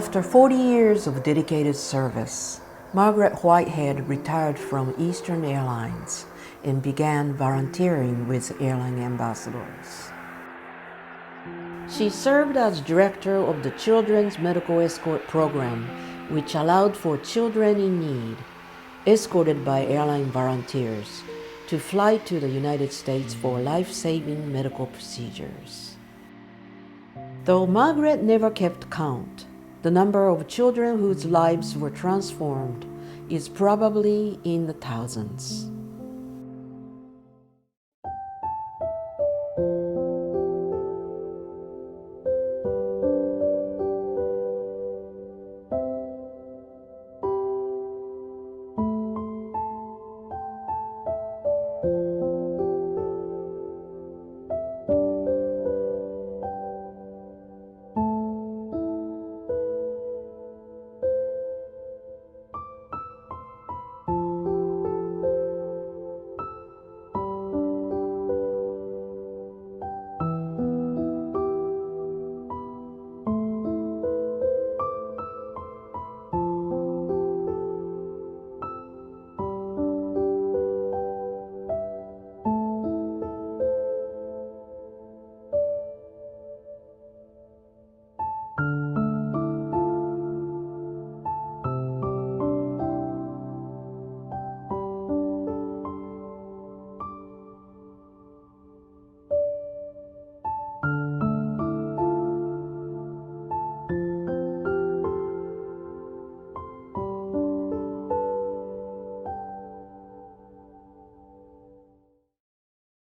After 40 years of dedicated service, Margaret Whitehead retired from Eastern Airlines and began volunteering with airline ambassadors. She served as director of the Children's Medical Escort Program, which allowed for children in need, escorted by airline volunteers, to fly to the United States for life-saving medical procedures. Though Margaret never kept count, the number of children whose lives were transformed is probably in the thousands.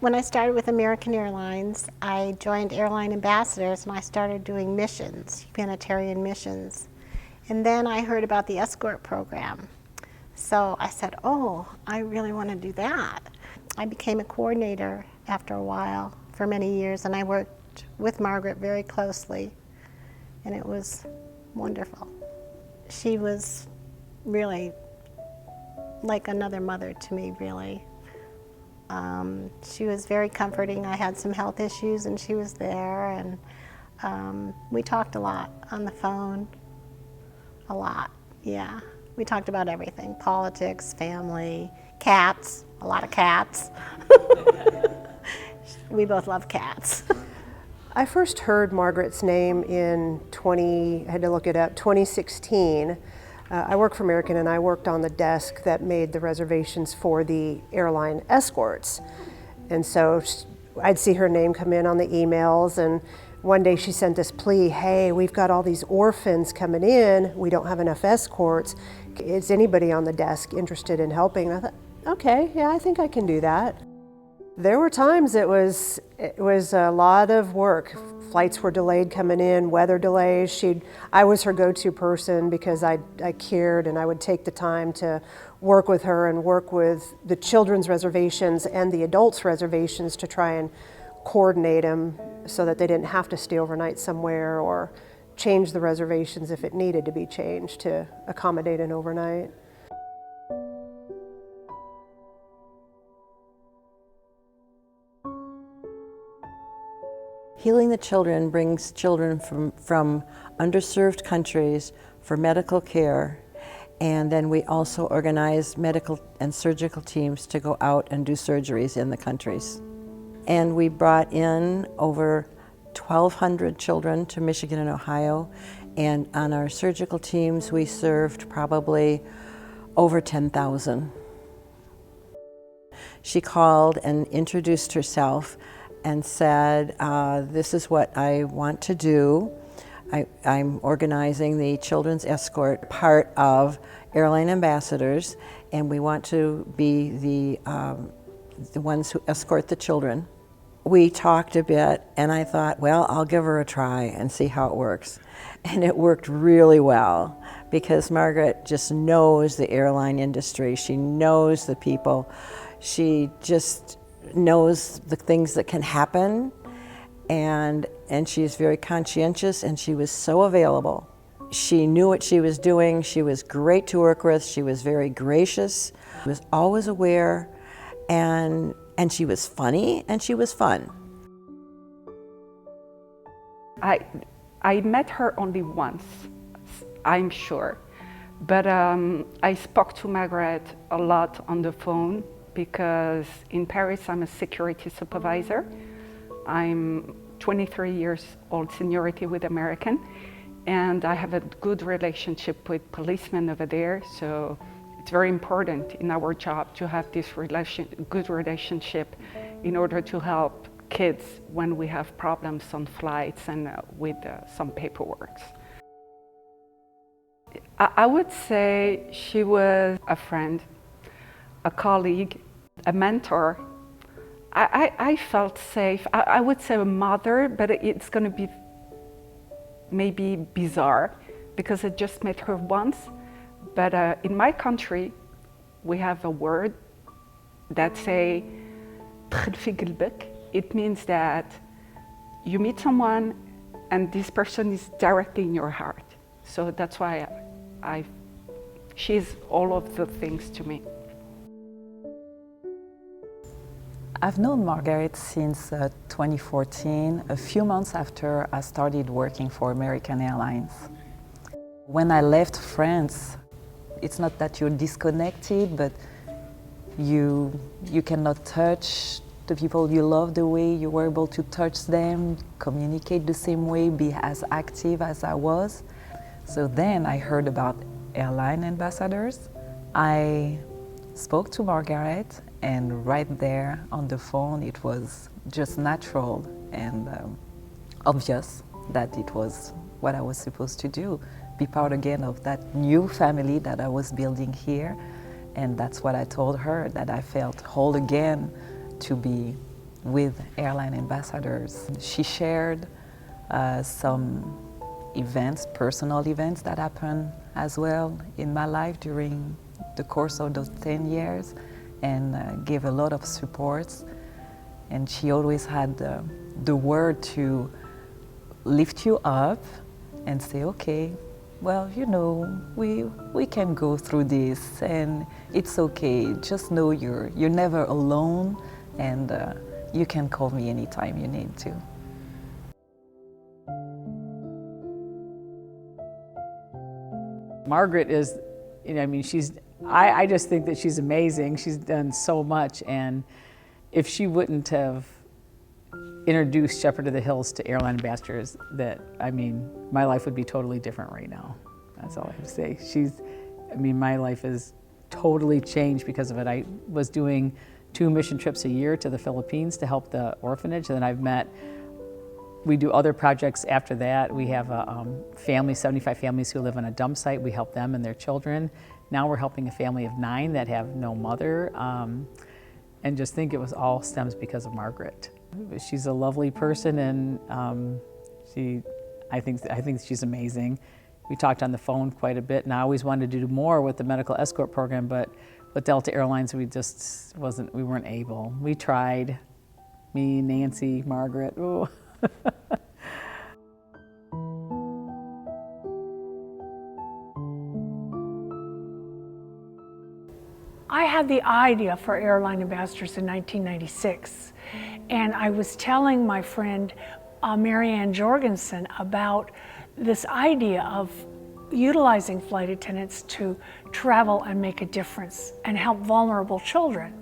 When I started with American Airlines, I joined Airline Ambassadors and I started doing missions, humanitarian missions. And then I heard about the Escort program. So I said, oh, I really want to do that. I became a coordinator after a while for many years, and I worked with Margaret very closely, and it was wonderful. She was really like another mother to me, really. She was very comforting. I had some health issues and she was there, and we talked a lot on the phone, a lot, yeah. We talked about everything, politics, family, cats, a lot of cats. We both love cats. I first heard Margaret's name in I had to look it up, 2016. I work for American, and I worked on the desk that made the reservations for the airline escorts. And so I'd see her name come in on the emails, and one day she sent this plea, hey, we've got all these orphans coming in, we don't have enough escorts. Is anybody on the desk interested in helping? And I thought, okay, yeah, I think I can do that. There were times it was a lot of work. Flights were delayed coming in, weather delays. I was her go-to person because I cared, and I would take the time to work with her and work with the children's reservations and the adults' reservations to try and coordinate them so that they didn't have to stay overnight somewhere or change the reservations if it needed to be changed to accommodate an overnight. Healing the Children brings children from underserved countries for medical care, and then we also organize medical and surgical teams to go out and do surgeries in the countries. And we brought in over 1,200 children to Michigan and Ohio, and on our surgical teams we served probably over 10,000. She called and introduced herself and said, this is what I want to do. I'm organizing the Children's Escort, part of Airline Ambassadors, and we want to be the ones who escort the children. We talked a bit, and I thought, well, I'll give her a try and see how it works. And it worked really well, because Margaret just knows the airline industry. She knows the people. She just knows the things that can happen, and she's very conscientious, and she was so available. She knew what she was doing. She was great to work with. She was very gracious. She was always aware, and she was funny, and she was fun. I met her only once, I'm sure. But I spoke to Margaret a lot on the phone because in Paris I'm a security supervisor. I'm 23 years old seniority with American, and I have a good relationship with policemen over there, so it's very important in our job to have this good relationship in order to help kids when we have problems on flights and with some paperwork. I would say she was a friend, a colleague, a mentor. I felt safe. I would say a mother, but it's going to be maybe bizarre because I just met her once. But in my country, we have a word that say it means that you meet someone and this person is directly in your heart. So that's why she's all of the things to me. I've known Margaret since 2014, a few months after I started working for American Airlines. When I left France, it's not that you're disconnected, but you cannot touch the people you love the way you were able to touch them, communicate the same way, be as active as I was. So then I heard about airline ambassadors. I spoke to Margaret, and right there on the phone, it was just natural and obvious that it was what I was supposed to do, be part again of that new family that I was building here. And that's what I told her, that I felt whole again to be with airline ambassadors. She shared some events, personal events that happened as well in my life during the course of those 10 years and gave a lot of supports. And she always had the word to lift you up and say, okay, well, you know, we can go through this and it's okay. Just know you're never alone, and you can call me anytime you need to. Margaret is, you know, I mean, I just think that she's amazing. She's done so much, and if she wouldn't have introduced Shepherd of the Hills to airline ambassadors, I mean, my life would be totally different right now. That's all I have to say. I mean, my life has totally changed because of it. I was doing 2 mission trips a year to the Philippines to help the orphanage, and then we do other projects after that. We have a family, 75 families who live on a dump site. We help them and their children. Now we're helping a family of 9 that have no mother. And just think it was all stems because of Margaret. She's a lovely person, and I think she's amazing. We talked on the phone quite a bit, and I always wanted to do more with the medical escort program, but with Delta Airlines, we weren't able. We tried, me, Nancy, Margaret. Ooh. I had the idea for airline ambassadors in 1996, and I was telling my friend Marianne Jorgensen about this idea of utilizing flight attendants to travel and make a difference and help vulnerable children.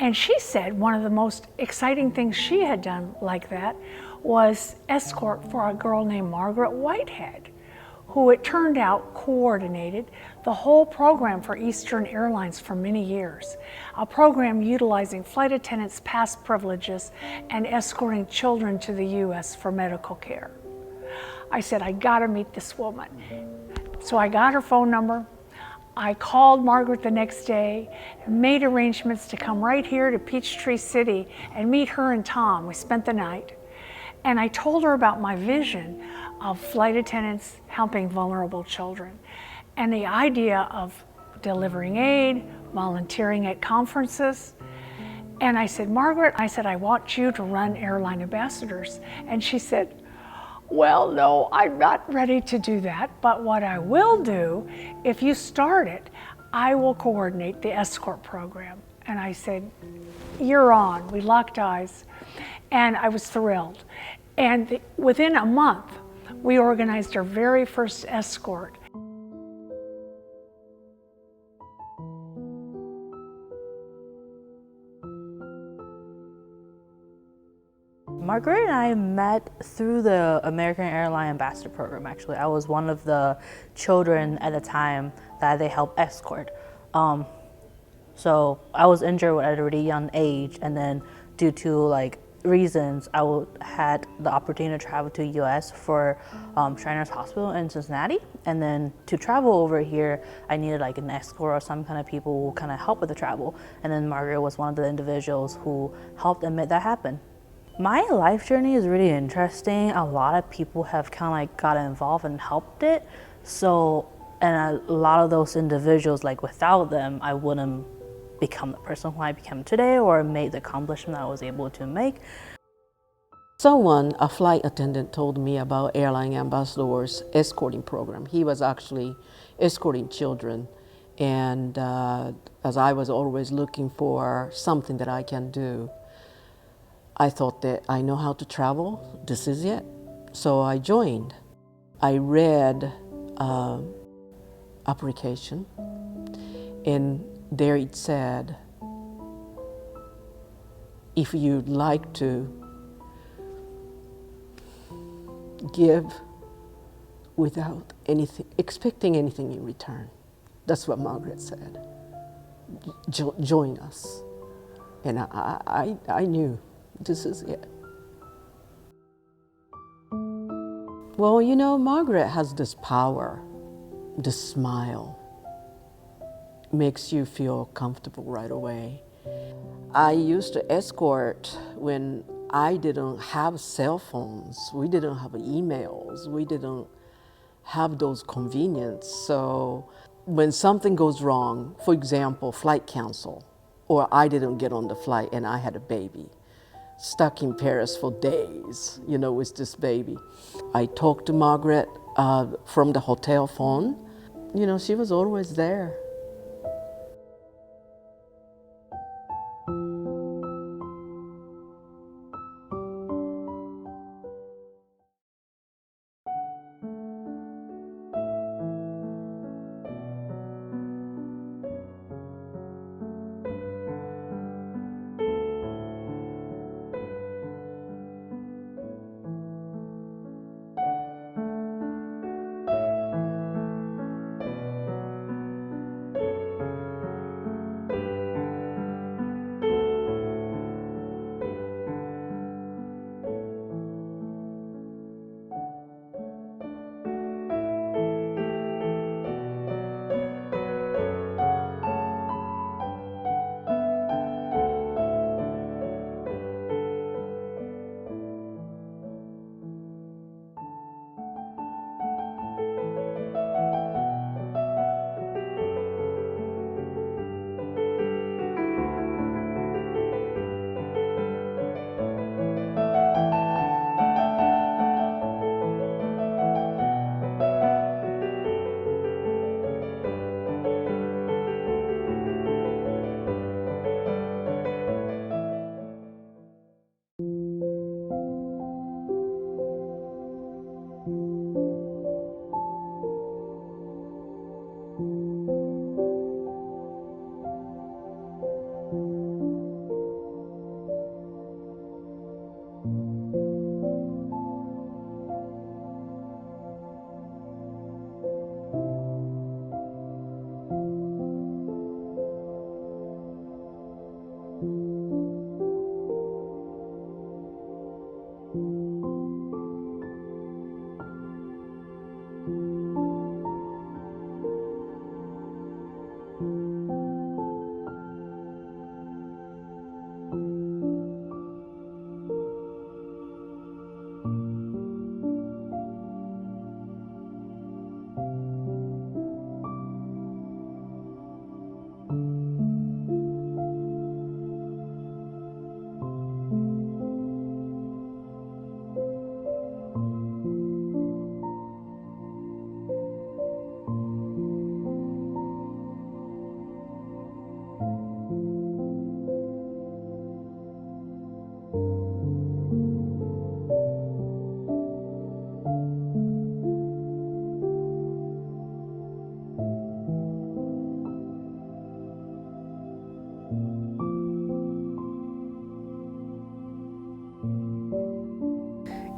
And she said one of the most exciting things she had done like that was escort for a girl named Margaret Whitehead, who it turned out coordinated the whole program for Eastern Airlines for many years, a program utilizing flight attendants' past privileges and escorting children to the U.S. for medical care. I said, I gotta meet this woman. So I got her phone number. I called Margaret the next day and made arrangements to come right here to Peachtree City and meet her and Tom. We spent the night. And I told her about my vision of flight attendants helping vulnerable children and the idea of delivering aid, volunteering at conferences. And I said, Margaret, I want you to run airline ambassadors. And she said, well, no, I'm not ready to do that, but what I will do, if you start it, I will coordinate the escort program. And I said, you're on. We locked eyes, and I was thrilled. And within a month, we organized our very first escort. Margaret and I met through the American Airline Ambassador Program, actually. I was one of the children at the time that they helped escort. So I was injured at a really young age, and then due to reasons, I had the opportunity to travel to the US for Shriners Hospital in Cincinnati. And then to travel over here, I needed an escort or some kind of people who kind of help with the travel. And then Margaret was one of the individuals who helped and made that happen. My life journey is really interesting. A lot of people have kind of got involved and helped it. So, and a lot of those individuals, without them, I wouldn't become the person who I became today or made the accomplishment I was able to make. A flight attendant, told me about Airline Ambassador's escorting program. He was actually escorting children, and as I was always looking for something that I can do, I thought that I know how to travel, this is it. So I joined. I read application, and there it said, if you'd like to give without expecting anything in return. That's what Margaret said. Join us. And I knew this is it. Well, Margaret has this power, this smile, makes you feel comfortable right away. I used to escort when I didn't have cell phones, we didn't have emails, we didn't have those convenience. So when something goes wrong, for example, flight cancel, or I didn't get on the flight and I had a baby, stuck in Paris for days, with this baby. I talked to Margaret from the hotel phone. She was always there.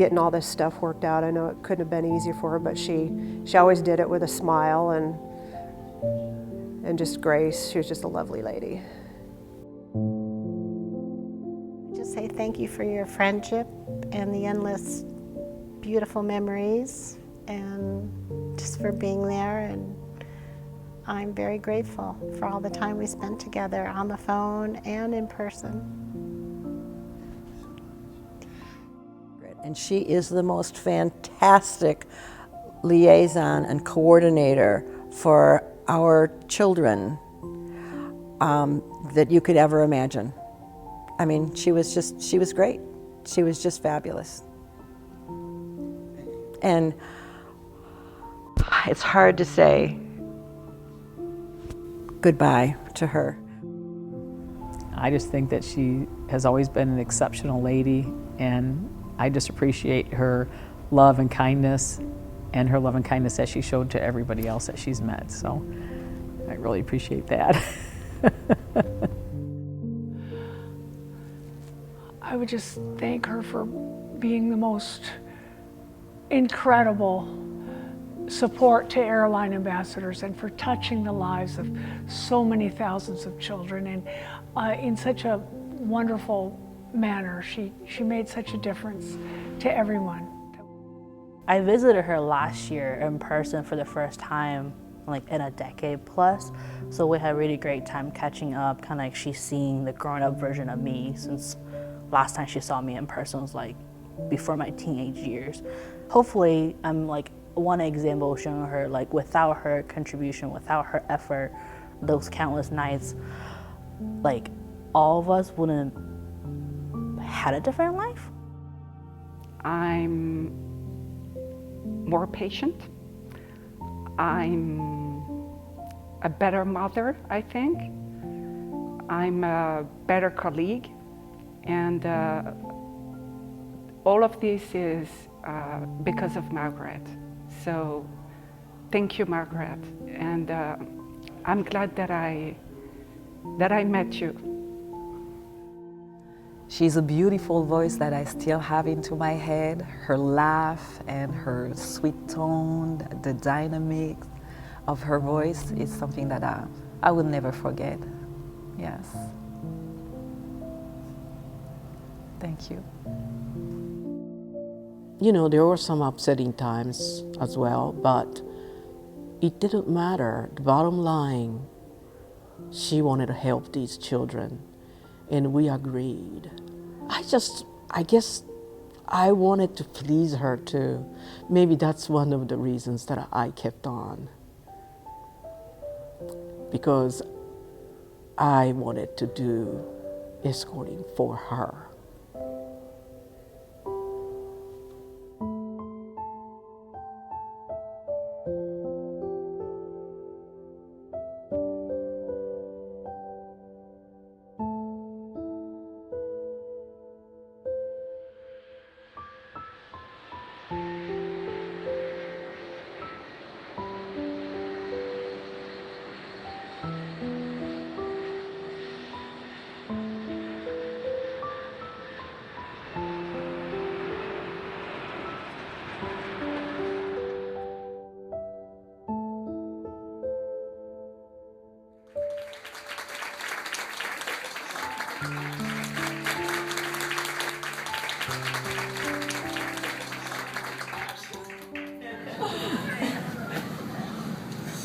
getting all this stuff worked out. I know it couldn't have been easy for her, but she always did it with a smile and just grace. She was just a lovely lady. Just say thank you for your friendship and the endless beautiful memories, and just for being there. And I'm very grateful for all the time we spent together on the phone and in person. And she is the most fantastic liaison and coordinator for our children that you could ever imagine. I mean, she was great. She was just fabulous. And it's hard to say goodbye to her. I just think that she has always been an exceptional lady, and I just appreciate her love and kindness, and her love and kindness that she showed to everybody else that she's met. So I really appreciate that. I would just thank her for being the most incredible support to airline ambassadors, and for touching the lives of so many thousands of children, and in such a wonderful manner. She made such a difference to everyone. I visited her last year in person for the first time, like in a decade plus. So we had a really great time catching up, kind of like she's seeing the grown up version of me, since last time she saw me in person was like before my teenage years. Hopefully I'm like one example showing her, like, without her contribution, without her effort, those countless nights, like, all of us wouldn't had a different life. I'm more patient. I'm a better mother, I think. I'm a better colleague. And all of this is because of Margaret. So thank you, Margaret. And I'm glad that I met you. She's a beautiful voice that I still have into my head. Her laugh and her sweet tone, the dynamic of her voice is something that I will never forget. Yes. Thank you. You know, there were some upsetting times as well, but it didn't matter. The bottom line, she wanted to help these children, and we agreed. I guess I wanted to please her too. Maybe that's one of the reasons that I kept on, because I wanted to do escorting for her.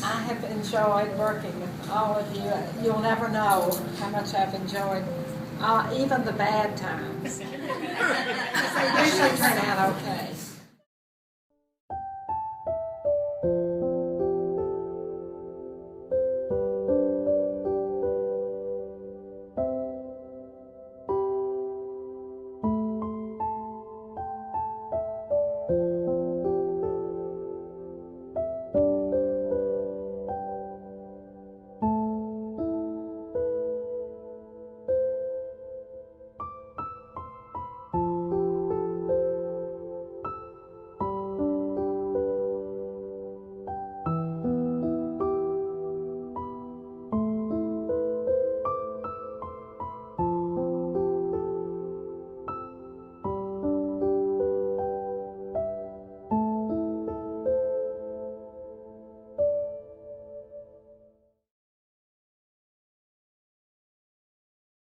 I have enjoyed working with all of you. You'll never know how much I've enjoyed, even the bad times. They usually turn out okay.